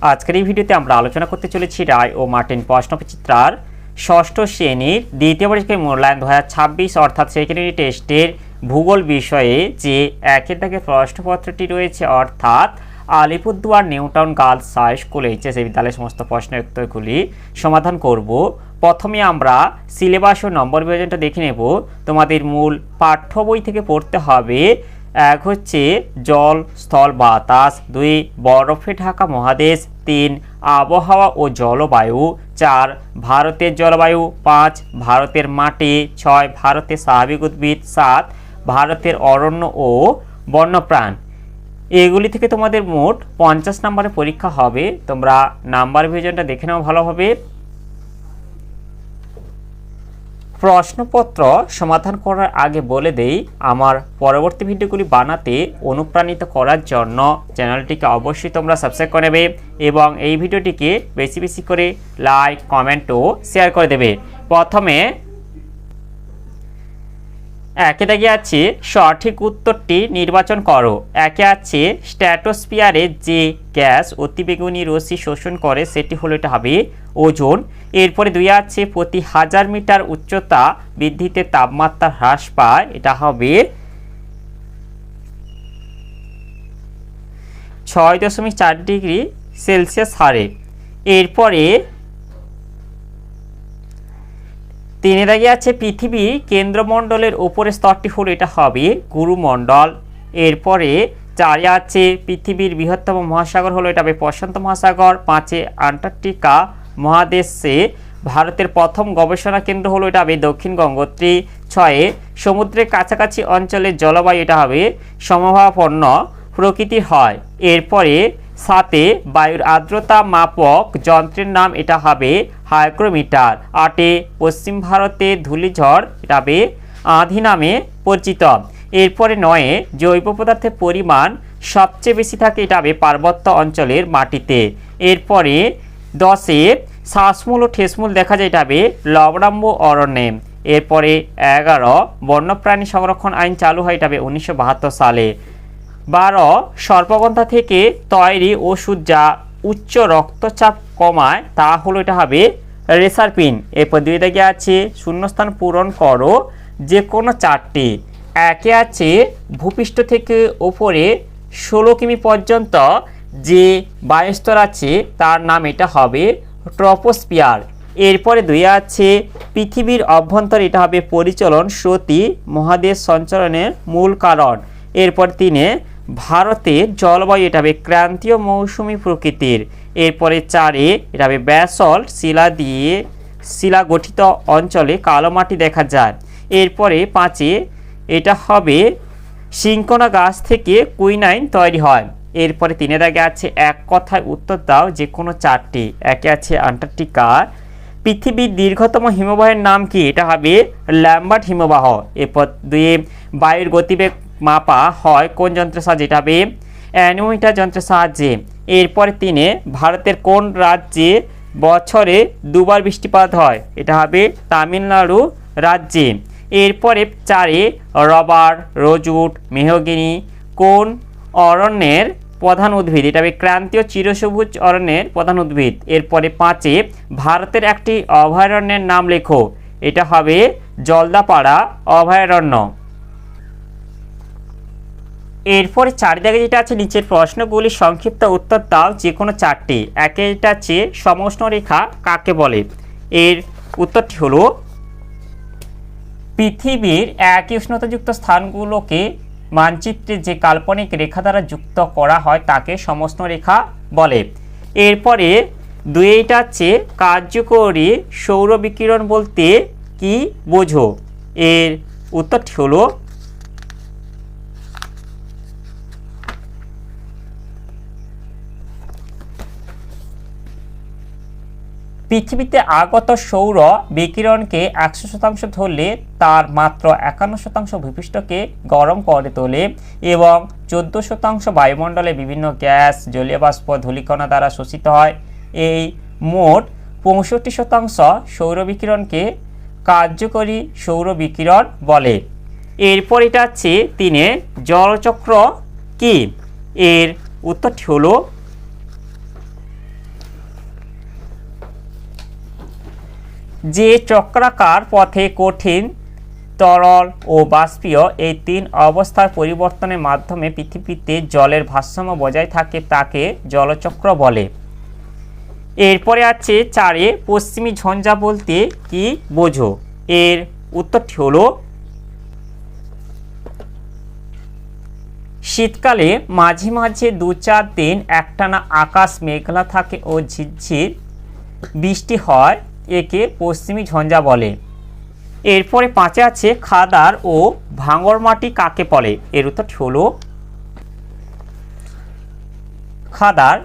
আজকের এই ভিডিওতে আমরা আলোচনা করতে চলেছি রায় ও মার্টিন প্রশ্নবিচিত্রার ষষ্ঠ শ্রেণীর দ্বিতীয় পরীক্ষায় মূল্যায়ন 2026 অর্থাৎ সেকেন্ডারি টেস্টের ভূগোল বিষয়ে যে একের দাগে প্রশ্নপত্রটি রয়েছে অর্থাৎ Alipurduar New Town girls high school HS বিদ্যালয়ের সমস্ত প্রশ্নের উত্তরগুলি সমাধান করব। প্রথমে আমরা সিলেবাস ও নম্বর বিভাজনটা দেখে নেব। তোমাদের মূল পাঠ্য বই থেকে পড়তে হবে। এক হচ্ছে জল স্থল বাতাস, 2 বরফে ঢাকা মহাদেশ, 3 আবহাওয়া ও জলবায়ু, 4 ভারতের জলবায়ু, 5 ভারতের মাটি, 6 ভারতের স্বাভাবিক উদ্ভিদ, 7 ভারতের অরণ্য ও বন্যপ্রাণ। এগুলি থেকে তোমাদের মোট 50 নম্বরের পরীক্ষা হবে। তোমরা নাম্বার বিভাজনটা দেখে নাও ভালোভাবে। প্রশ্নপত্র সমাধান করার আগে বলে দেই, আমার পরবর্তী ভিডিওগুলি বানাতে অনুপ্রাণিত করার জন্য চ্যানেলটিকে অবশ্যই তোমরা সাবস্ক্রাইব করে নেবে এবং এই ভিডিওটিকে বেশি বেশি করে লাইক, কমেন্ট ও শেয়ার করে দেবে। প্রথমে একে দাগে আছে সঠিক উত্তরটি নির্বাচন করো। একে আছে স্ট্র্যাটোস্ফিয়ারে যে গ্যাস অতিবেগুনি রশ্মি শোষণ করে সেটি হলো, এটা হবে ওজোন। এরপরে 2 আছে প্রতি 1000 মিটার উচ্চতা বৃদ্ধিতে তাপমাত্রা হ্রাস পায়, এটা হবে 6.4 ডিগ্রি সেলসিয়াস হারে। এরপরে 3 দাগে আছে পৃথিবীর কেন্দ্রমণ্ডলের উপরের স্তরটি হলো, এটা হবে গুরুমণ্ডল। এরপরে 4 আছে পৃথিবীর বৃহত্তম মহাসাগর হলো, এটা হবে প্রশান্ত মহাসাগর। 5 আন্টার্কটিকা মহাদেশে ভারতের প্রথম গবেষণা কেন্দ্র হলো, এটা হবে দক্ষিণ গঙ্গোত্রী। 6 সমুদ্রের কাছাকাছি অঞ্চলের জলবায়ু, এটা হবে সমভাবাপন্ন প্রকৃতির হয়। এরপরে 7 বায়ুর আর্দ্রতা মাপক যন্ত্রের নাম, এটা হবে হাইগ্রোমিটার। 8 পশ্চিম ভারতে ধূলিঝড়, এটা হবে আঁধি নামে পরিচিত। এরপরে 9 জৈব পদার্থের পরিমাণ সবচেয়ে বেশি থাকে, এটা হবে পার্বত্য অঞ্চলের মাটিতে। এরপরে 10 শ্বাসমূল ও ঠেসমূল দেখা যায়, এটা হবে লবণাম্য অরণ্যে। এরপরে 11 বন্যপ্রাণী সংরক্ষণ আইন চালু হয়, এটা হবে 1972 সালে। 12 সর্পগন্ধা থেকে তৈরি ওষুধ যা উচ্চ রক্তচাপ কমায়, তা হলো, এটা হবে রেসারপিন। এরপর 2 দাগে আছে শূন্যস্থান পূরণ করো যে কোনো 4টি। একে আছে ভূপৃষ্ঠ থেকে ওপরে 16 কিমি পর্যন্ত যে বায়ুস্তর আছে তার নাম, এটা হবে ট্রপোস্ফিয়ার। এরপরে 2 আছে পৃথিবীর অভ্যন্তরে, এটা হবে পরিচলন স্রোতই মহাদেশ সঞ্চালনের মূল কারণ। এরপর 3 ভারতের জলবায়ু, এটা হবে ক্রান্তীয় মৌসুমী প্রকৃতির। এরপরে 4 এটা হবে ব্যাসল্ট শিলা গঠিত অঞ্চলে কালো মাটি দেখা যায়। এরপরে 5 এটা হবে সিনকোনা গাছ থেকে কুইনাইন তৈরি হয়। এরপরে 3 দাগে আছে এক কথায় উত্তর দাও যে কোনো 4টি। একে আছে আন্টার্কটিকা। পৃথিবীর দীর্ঘতম হিমবাহের নাম কি, এটা হবে ল্যাম্বার্ট হিমবাহ। এরপর 2 বায়ুর গতিবেগ মাপা হয় কোন যন্ত্রের সাহায্যে, এটা হবে অ্যানোমিটার যন্ত্রের সাহায্যে। এরপরে 3 ভারতের কোন রাজ্যে বছরে 2 বার বৃষ্টিপাত হয়, এটা হবে তামিলনাড়ু রাজ্যে। এরপরে 4 রবার, রোজউড, মেহগিনি কোন অরণ্যের প্রধান উদ্ভিদ, এটা হবে ক্রান্তীয় চিরসবুজ অরণ্যের প্রধান উদ্ভিদ। এরপরে 5 ভারতের একটি অভয়ারণ্যের নাম লেখো, এটা হবে জলদাপাড়া অভয়ারণ্য। এরপরে 4 দাগে যেটা আছে নিচের প্রশ্নগুলি সংক্ষিপ্ত উত্তর দাও যে কোনো 4টি। একে এটা আছে সমষ্ণ রেখা কাকে বলে। এর উত্তরটি হলো পৃথিবীর একই উষ্ণতাযুক্ত স্থানগুলোকে মানচিত্রে যে কাল্পনিক রেখা দ্বারা যুক্ত করা হয় তাকে সমষ্ণ রেখা বলে। এরপরে 2 আছে কার্যকরী সৌর বিকিরণ বলতে কি বোঝো। এর উত্তরটি হলো পৃথিবীতে আগত সৌর বিকিরণকে 100% ধরলে তার মাত্র 51% ভূপৃষ্ঠকে গরম করে তোলে এবং 14% বায়ুমণ্ডলে বিভিন্ন গ্যাস, জলীয় বাষ্প, ধূলিকণা দ্বারা শোষিত হয়। এই মোট 65% সৌর বিকিরণকে কার্যকরী সৌর বিকিরণ বলে। এরপর এটা আছে 3 জলচক্র কি। এর উত্তরটি হলো যে চক্রাকার পথে কঠিন, তরল ও বাষ্পীয় এই তিন অবস্থার পরিবর্তনের মাধ্যমে পৃথিবীতে জলের ভারসাম্য বজায় থাকে তাকে জলচক্র বলে। এরপরে আছে 4 পশ্চিমী ঝঞ্ঝা বলতে কি বোঝো? এর উত্তরটি হলো শীতকালে মাঝে মাঝে 2-4 দিন একটানা আকাশ মেঘলা থাকে ও ঝিরঝির বৃষ্টি হয়, একে পশ্চিমী ঝঞ্ঝা বলে। এরপরে 5 আছে খাদার ও ভাঙর মাটি কাকে বলে? এর উত্তরটি হলো খাদার।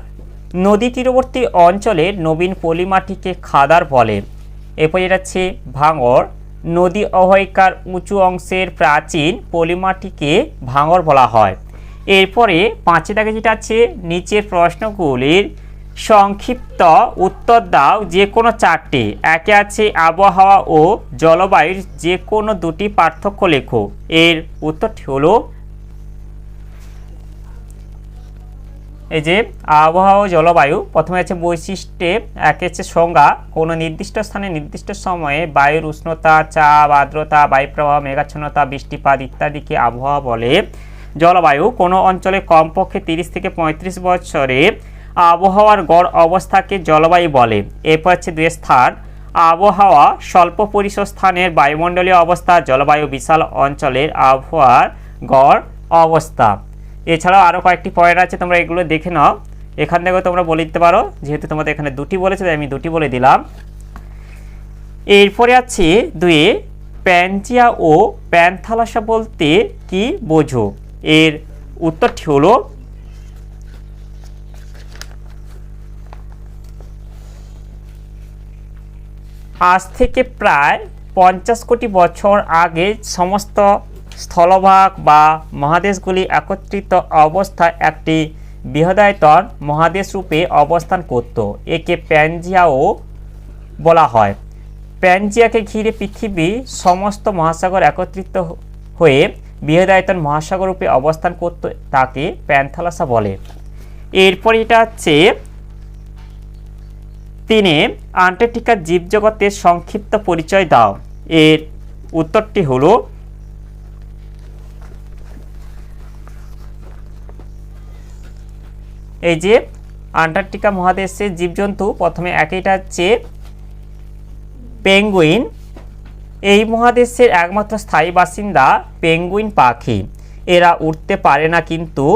নদী তীরবর্তী অঞ্চলের নবীন পলি মাটিকে খাদার বলে। এরপরে আছে ভাঙর। নদী অববাহিকার উঁচু অংশের প্রাচীন পলিমাটিকে ভাঙর বলা হয়। এরপরে 5 দাগে যেটা আছে নিচের প্রশ্নগুলির সংক্ষিপ্ত উত্তর দাও যে কোনো 4টি। একে আছে আবহাওয়া ও জলবায়ুর যে কোনো 2টি পার্থক্য লেখো। এর উত্তরটি হলো এই যে আবহাওয়া ও জলবায়ু। প্রথমে আছে বৈশিষ্ট্যে, একে আছে সংজ্ঞা, কোনো নির্দিষ্ট স্থানে নির্দিষ্ট সময়ে বায়ুর উষ্ণতা, চাপ, আর্দ্রতা, বায়ুপ্রবাহ, মেঘাচ্ছন্নতা, বৃষ্টিপাত ইত্যাদিকে আবহাওয়া বলে। জলবায়ু কোনো অঞ্চলে কমপক্ষে 30 থেকে 35 বছরে আবহাওয়ার গড় অবস্থাকে জলবায়ু বলে। এরপর হচ্ছে 2 স্থান। আবহাওয়া স্বল্প পরিসর স্থানের বায়ুমণ্ডলীয় অবস্থা, জলবায়ু বিশাল অঞ্চলের আবহাওয়ার গড় অবস্থা। এছাড়াও আরও কয়েকটি পয়েন্ট আছে, তোমরা এগুলো দেখে নাও। এখান থেকেও তোমরা বলে দিতে পারো, যেহেতু তোমাদের এখানে 2টি বলেছে তাই আমি 2টি বলে দিলাম। এরপরে আছে 2 প্যানজিয়া ও প্যানথালাসা বলতে কি বোঝো? এর উত্তরটি হলো আজ থেকে প্রায় 50 কোটি বছর আগে সমস্ত স্থলভাগ বা মহাদেশগুলি একত্রিত অবস্থায় একটি বৃহদায়তন মহাদেশ রূপে অবস্থান করত। একে প্যানজিয়াও বলা হয়। প্যানজিয়াকে ঘিরে পৃথিবী সমস্ত মহাসাগর একত্রিত হয়ে বৃহদায়তন মহাসাগর রূপে অবস্থান করত, তাকে প্যানথালাসা বলে। এরপর এটা হচ্ছে 3 আন্টার্কটিকার জীবজগতের সংক্ষিপ্ত পরিচয় দাও। এর উত্তরটি হলো এই যে আন্টার্কটিকা মহাদেশের জীবজন্তু। প্রথমে একইটা হচ্ছে পেঙ্গুইন। এই মহাদেশের একমাত্র স্থায়ী বাসিন্দা পেঙ্গুইন পাখি। এরা উড়তে পারে না কিন্তু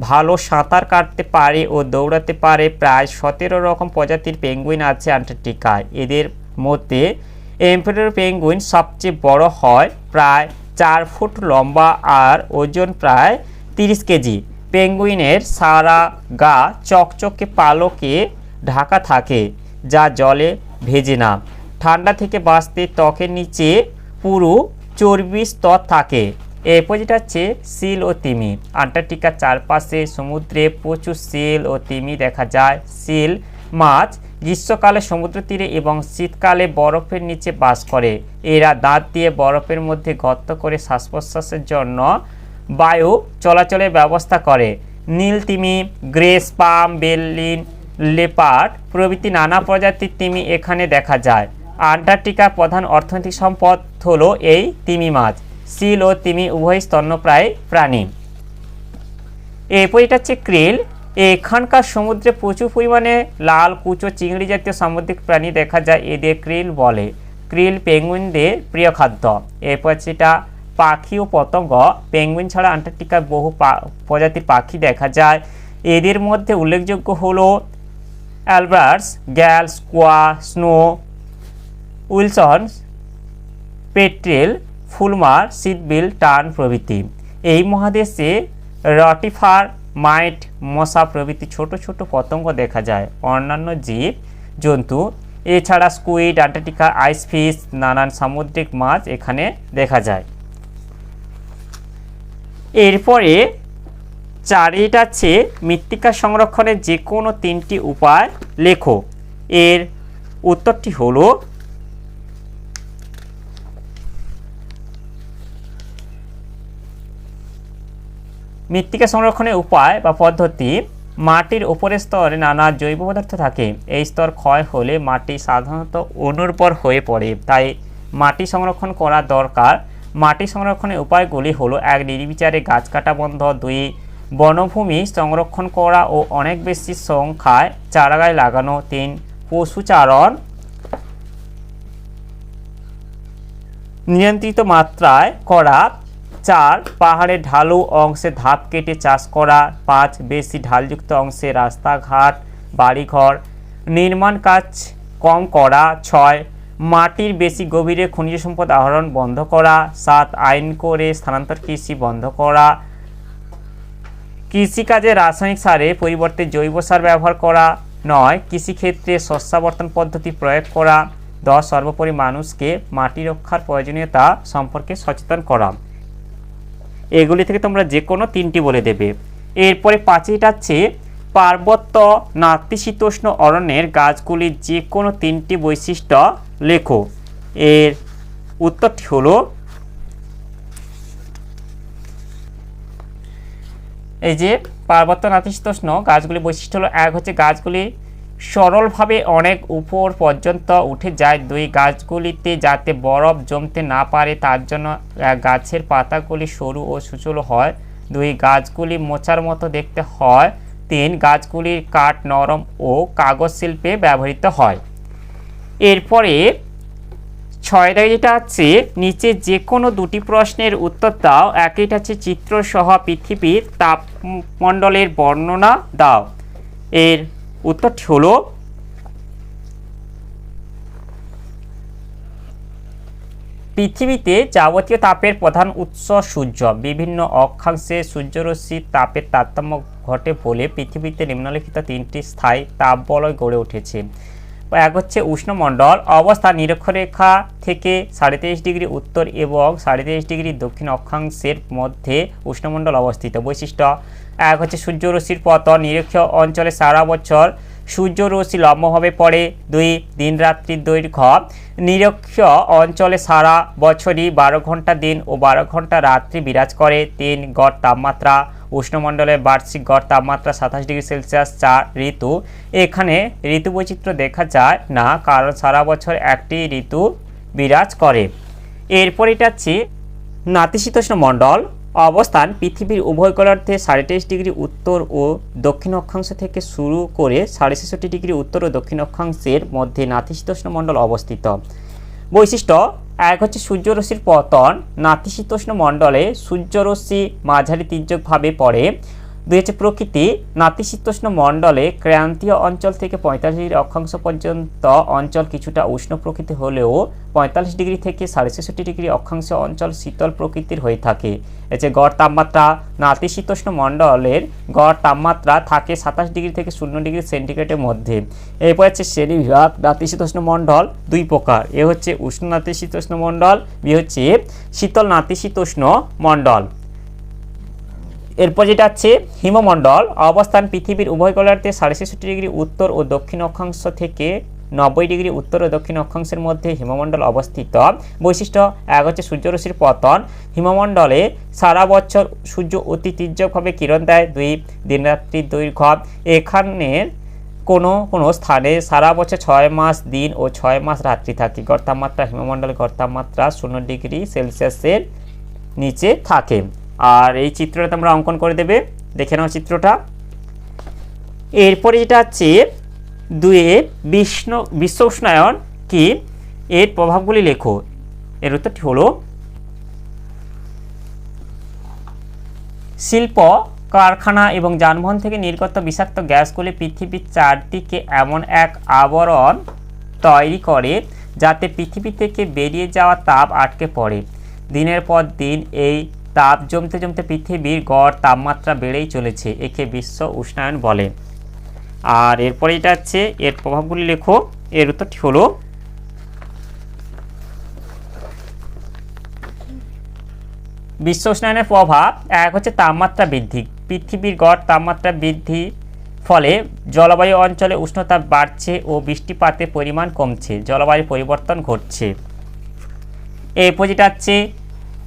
ভালো সাঁতার কাটতে পারে ও দৌড়াতে পারে। প্রায় 17 রকম প্রজাতির পেঙ্গুইন আছে আন্টার্কটিকায়। এদের মধ্যে এম্পেরর পেঙ্গুইন সবচেয়ে বড় হয়, প্রায় 4 ফুট লম্বা আর ওজন প্রায় 30 কেজি। পেঙ্গুইনের সারা গা চকচকে পালকে ঢাকা থাকে, যা জলে ভেজে না। ঠান্ডা থেকে বাঁচতে ত্বকের নিচে পুরু চর্বির স্তর থাকে। এরপর যেটা হচ্ছে সিল ও তিমি। আন্টার্কটিকার চারপাশে সমুদ্রে প্রচুর সিল ও তিমি দেখা যায়। সিল মাছ গ্রীষ্মকালে সমুদ্র তীরে এবং শীতকালে বরফের নিচে বাস করে। এরা দাঁত দিয়ে বরফের মধ্যে গর্ত করে শ্বাস প্রশ্বাসের জন্য বায়ু চলাচলের ব্যবস্থা করে। নীল তিমি, গ্রে স্পাম, বেলিন লেপার্ড প্রভৃতি নানা প্রজাতির তিমি এখানে দেখা যায়। আন্টার্কটিকার প্রধান অর্থনৈতিক সম্পদ হলো এই তিমি মাছ। সিল ও তিমি উভয় স্তন্যপ্রায়ী প্রাণী। এরপর এটা হচ্ছে ক্রিল। এখানকার সমুদ্রে প্রচুর পরিমাণে লাল কুচো চিংড়ি জাতীয় সামুদ্রিক প্রাণী দেখা যায়, এদের ক্রিল বলে। ক্রিল পেঙ্গুইনদের প্রিয় খাদ্য। এরপর সেটা পাখি ও পতঙ্গ। পেঙ্গুইন ছাড়া আন্টার্কটিকায় বহু প্রজাতির পাখি দেখা যায়। এদের মধ্যে উল্লেখযোগ্য হলো albatross, gull, skua, snow, Wilson, petrel, fulmar, sheathbill, tern প্রভৃতি। এই মহাদেশে রটিফার, মাইট, মশা প্রভৃতি ছোট ছোট পতঙ্গ দেখা যায়। অন্যান্য জীব জন্তু এছাড়া স্কুইড, আন্টার্কটিকা আইস ফিশ, নানান সামুদ্রিক মাছ এখানে দেখা যায়। এরপরে 4 আছে মৃত্তিকা সংরক্ষণের যে কোনো 3টি উপায় লেখো। এর উত্তরটি হলো মৃত্তিকা সংরক্ষণের উপায় বা পদ্ধতি। মাটির উপরের স্তরে নানা জৈব পদার্থ থাকে। এই স্তর ক্ষয় হলে মাটি সাধারণত অনুর্বর হয়ে পড়ে। তাই মাটি সংরক্ষণ করা দরকার। মাটি সংরক্ষণের উপায়গুলি হলো: 1. নির্বিচারে গাছ কাটা বন্ধ। 2. বনভূমি সংরক্ষণ করা ও অনেক বেশি সংখ্যায় চারাগাছ লাগানো। 3. পশুচারণ নিয়ন্ত্রিত মাত্রায় করা। 4. পাহাড়ের ঢালু অংশে ধাপ কেটে চাষ করা। 5. বেশি ঢালযুক্ত অংশে রাস্তাঘাট বাড়িঘর নির্মাণ কাজ কম করা। 6. মাটির বেশি গভীরে খনিজ সম্পদ আহরণ বন্ধ করা। 7. আইন করে স্থানান্তর কৃষি বন্ধ করা। কৃষিকাজে রাসায়নিক সারের পরিবর্তে জৈব সার ব্যবহার করা। 9. কৃষিক্ষেত্রে শস্যাবর্তন পদ্ধতি প্রয়োগ করা। 10. সর্বোপরি মানুষকে মাটি রক্ষার প্রয়োজনীয়তা সম্পর্কে সচেতন করা। এগুলি থেকে তোমরা যে কোনো 3টি বলে দেবে। এরপরে 5টা হচ্ছে পার্বত্য নাতিশীতোষ্ণ অরণ্যের গাছগুলির যে কোনো 3টি বৈশিষ্ট্য লেখো। এর উত্তরটি হলো এই যে পার্বত্য নাতিশীতোষ্ণ গাছগুলির বৈশিষ্ট্য হলো: 1 হচ্ছে গাছগুলি সরলভাবে অনেক উপর পর্যন্ত উঠে যায়। 2. গাছগুলিতে যাতে বরফ জমতে না পারে তার জন্য গাছের পাতাগুলি সরু ও সূচলো হয়। 2. গাছগুলি মোচার মতো দেখতে হয়। 3. গাছগুলির কাঠ নরম ও কাগজ শিল্পে ব্যবহৃত হয়। এরপরে 6টা যেটা আছে নিচে যে কোনো 2টি প্রশ্নের উত্তর দাও। একইটা হচ্ছে চিত্রসহ পৃথিবীর তাপমণ্ডলের বর্ণনা দাও। এর উত্তরটি হলো পৃথিবীতে যাবতীয় তাপের প্রধান উৎস সূর্য। বিভিন্ন অক্ষাংশে সূর্যরশ্মির তাপের তারতম্য ঘটে বলে পৃথিবীতে নিম্নলিখিত 3টি স্থায়ী তাপবলয় গড়ে উঠেছে। 1 হচ্ছে উষ্ণমণ্ডল অবস্থা নিরক্ষরেখা থেকে 23.5 ডিগ্রি উত্তর এবং 23.5 ডিগ্রি দক্ষিণ অক্ষাংশের মধ্যে উষ্ণমণ্ডল অবস্থিত। বৈশিষ্ট্য: 1 হচ্ছে সূর্যরশ্মির পতন নিরক্ষীয় অঞ্চলে সারা বছর সূর্যরশ্মি লম্বভাবে পড়ে। 2. দিন রাত্রির দৈর্ঘ্য নিরক্ষীয় অঞ্চলে সারা বছরই 12 ঘন্টা দিন ও 12 ঘন্টা রাত্রি বিরাজ করে। 3. গড় তাপমাত্রা উষ্ণমণ্ডলের বার্ষিক গড় তাপমাত্রা 27 ডিগ্রি সেলসিয়াস। 4. ঋতু এখানে ঋতু বৈচিত্র্য দেখা যায় না কারণ সারা বছর একটি ঋতু বিরাজ করে। এরপর এটা হচ্ছে নাতিশীতোষ্ণ মণ্ডল অবস্থান পৃথিবীর উভয় গোলার্ধে 23.5 ডিগ্রি উত্তর ও দক্ষিণ অক্ষাংশ থেকে শুরু করে 66 ডিগ্রি উত্তর ও দক্ষিণ অক্ষাংশের মধ্যে নাতিশীতোষ্ণ মণ্ডল অবস্থিত। বৈশিষ্ট্য: 1 হচ্ছে সূর্যরশ্মির পতন নাতিশীতোষ্ণ মণ্ডলে সূর্যরশ্মি মাঝারি তির্যকভাবে পড়ে। 2 হচ্ছে প্রকৃতি নাতিশীতোষ্ণ মণ্ডলে ক্রান্তীয় অঞ্চল থেকে 45 ডিগ্রি অক্ষাংশ পর্যন্ত অঞ্চল কিছুটা উষ্ণ প্রকৃতি হলেও 45 ডিগ্রি থেকে 66 ডিগ্রি অক্ষাংশ অঞ্চল শীতল প্রকৃতির হয়ে থাকে। এই যে গড় তাপমাত্রা নাতিশীতোষ্ণ মণ্ডলের গড় তাপমাত্রা থাকে 27 ডিগ্রি থেকে 0 ডিগ্রি সেন্টিগ্রেডের মধ্যে। এরপর হচ্ছে শ্রেণীবিভাগ নাতিশীতোষ্ণ মণ্ডল 2 প্রকার। এ হচ্ছে উষ্ণ নাতিশীতোষ্ণ মণ্ডল, বি হচ্ছে শীতল নাতিশীতোষ্ণ মণ্ডল। এরপর যেটা আছে হিমমণ্ডল অবস্থান পৃথিবীর উভয় গোলার্ধে 66 ডিগ্রি উত্তর ও দক্ষিণ অক্ষাংশ থেকে 90 ডিগ্রি উত্তর ও দক্ষিণ অক্ষাংশের মধ্যে হিমমণ্ডল অবস্থিত। বৈশিষ্ট্য: 1 হচ্ছে সূর্যরশ্মির পতন হিমমণ্ডলে সারা বছর সূর্য অতি তীর্যকভাবে কিরণ দেয়। 2. দিনরাত্রির দৈর্ঘ্য এখানের কোনো স্থানে সারা বছর 6 মাস দিন ও 6 মাস রাত্রি থাকে। গড় তাপমাত্রা হিমমণ্ডলের গড় তাপমাত্রা 0 ডিগ্রি সেলসিয়াসের নিচে থাকে। আর এই চিত্রটা তোমরা অঙ্কন করে দেবে, দেখে নাও চিত্রটা। এরপরে যেটা আছে 2 বিশ্ব উষ্ণায়ন কি এর প্রভাবগুলি লেখো। এর উত্তরটি হলো শিল্প কারখানা এবং যানবাহন থেকে নির্গত বিষাক্ত গ্যাসগুলি পৃথিবীর চারদিকে এমন এক আবরণ তৈরি করে যাতে পৃথিবী থেকে বেরিয়ে যাওয়া তাপ আটকে পড়ে। দিনের পর দিন এই তাপ জমতে জমতে পৃথিবীর গড় তাপমাত্রা বেড়েই চলেছে। একে বিশ্ব উষ্ণায়ন বলে। আর এরপরে এটা হচ্ছে এর প্রভাবগুলি লেখো। এর উত্তরটি হলো বিশ্ব উষ্ণায়নের প্রভাব: 1 হচ্ছে তাপমাত্রা বৃদ্ধি পৃথিবীর গড় তাপমাত্রা বৃদ্ধি ফলে জলবায়ু অঞ্চলে উষ্ণতা বাড়ছে ও বৃষ্টিপাতের পরিমাণ কমছে, জলবায়ু পরিবর্তন ঘটছে। এরপর যেটা হচ্ছে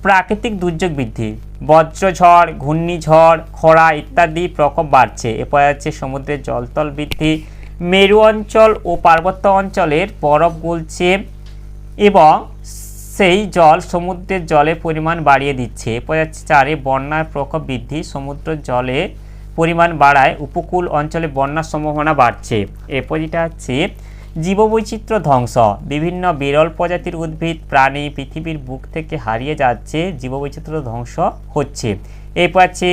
প্রাকৃতিক দুর্যোগ বৃদ্ধি, বজ্রঝড়, ঘূর্ণিঝড়, খরা ইত্যাদি প্রকোপ বাড়ছে। এরপরে আছে সমুদ্রের জলতল বৃদ্ধি, মেরু অঞ্চল ও পার্বত্য অঞ্চলের বরফ গলছে এবং সেই জল সমুদ্রের জলের পরিমাণ বাড়িয়ে দিচ্ছে। এরপরে আছে 4 বন্যার প্রকোপ বৃদ্ধি, সমুদ্র জলে পরিমাণ বাড়ায় উপকূল অঞ্চলে বন্যার সম্ভাবনা বাড়ছে। এরপর যেটা হচ্ছে জীববৈচিত্র্য ধ্বংস, বিভিন্ন বিরল প্রজাতির উদ্ভিদ প্রাণী পৃথিবীর বুক থেকে হারিয়ে যাচ্ছে, জীববৈচিত্র্য ধ্বংস হচ্ছে। এরপর আছে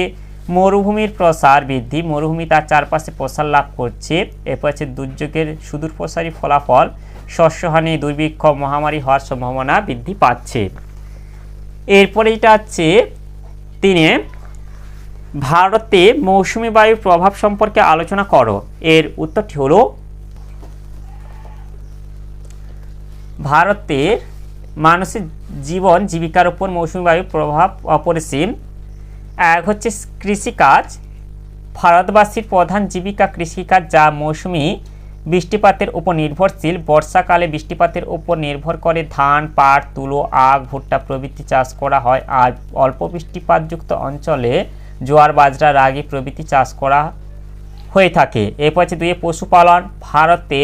মরুভূমির প্রসার বৃদ্ধি, মরুভূমি তার চারপাশে প্রসার লাভ করছে। এরপর আছে দুর্যোগের সুদূরপ্রসারী ফলাফল, শস্যহানি, দুর্ভিক্ষ, মহামারী হওয়ার সম্ভাবনা বৃদ্ধি পাচ্ছে। এরপরে এটা হচ্ছে 3 ভারতে মৌসুমী বায়ুর প্রভাব সম্পর্কে আলোচনা করো। এর উত্তরটি হলো ভারতের মানুষের জীবন জীবিকার উপর মৌসুমী বায়ুর প্রভাব অপরিসীম। এক হচ্ছে কৃষিকাজ, ভারতবাসীর প্রধান জীবিকা কৃষিকাজ যা মৌসুমী বৃষ্টিপাতের উপর নির্ভরশীল। বর্ষাকালে বৃষ্টিপাতের উপর নির্ভর করে ধান, পাট, তুলো, আখ, ভুট্টা প্রভৃতি চাষ করা হয়, আর অল্প বৃষ্টিপাতযুক্ত অঞ্চলে জোয়ার, বাজরা, রাগি প্রভৃতি চাষ করা হয়ে থাকে। এরপর হচ্ছে 2 পশুপালন, ভারতে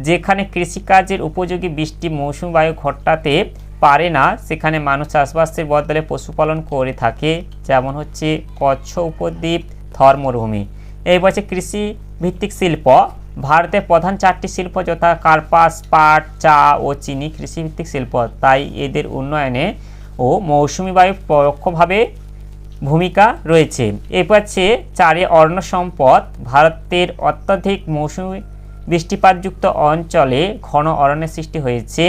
যেখানে কৃষিকাজের উপযোগী বৃষ্টি মৌসুমী বায়ু ঘটাতে পারে না সেখানে মানুষ চাষবাসের বদলে পশুপালন করে থাকে, যেমন হচ্ছে কচ্ছ উপদ্বীপ, থর মরুভূমি। এই বছর কৃষি ভিত্তিক শিল্প, ভারতের প্রধান 4টি শিল্প যথা কার্পাস, পাট, চা ও চিনি কৃষিভিত্তিক শিল্প, তাই এদের উন্নয়নে ও মৌসুমী বায়ুর পরোক্ষভাবে ভূমিকা রয়েছে। এরপর হচ্ছে 4 অরণ্য সম্পদ, ভারতের অত্যধিক মৌসুমী বৃষ্টিপাতযুক্ত অঞ্চলে ঘন অরণ্যের সৃষ্টি হয়েছে,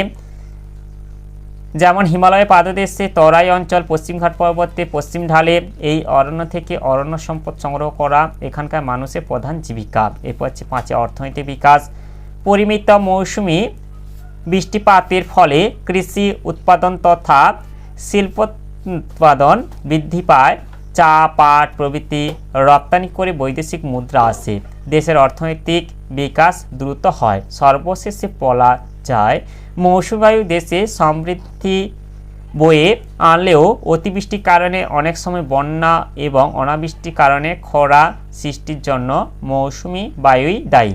যেমন হিমালয়ের পাদদেশে তরাই অঞ্চল, পশ্চিমঘাট পর্বতে পশ্চিম ঢালে। এই অরণ্য থেকে অরণ্য সম্পদ সংগ্রহ করা এখানকার মানুষের প্রধান জীবিকা। এরপর হচ্ছে 5 অর্থনৈতিক বিকাশ, পরিমিত মৌসুমী বৃষ্টিপাতের ফলে কৃষি উৎপাদন তথা শিল্প উৎপাদন বৃদ্ধি পায়, চা, পাট প্রভৃতি রপ্তানি করে বৈদেশিক মুদ্রা আসে, দেশের অর্থনৈতিক বিকাশ দ্রুত হয়। সর্বশেষে বলা যায় মৌসুমী বায়ু দেশে সমৃদ্ধি বয়ে আনলেও অতিবৃষ্টির কারণে অনেক সময় বন্যা এবং অনাবৃষ্টির কারণে খরা সৃষ্টির জন্য মৌসুমী বায়ুই দায়ী।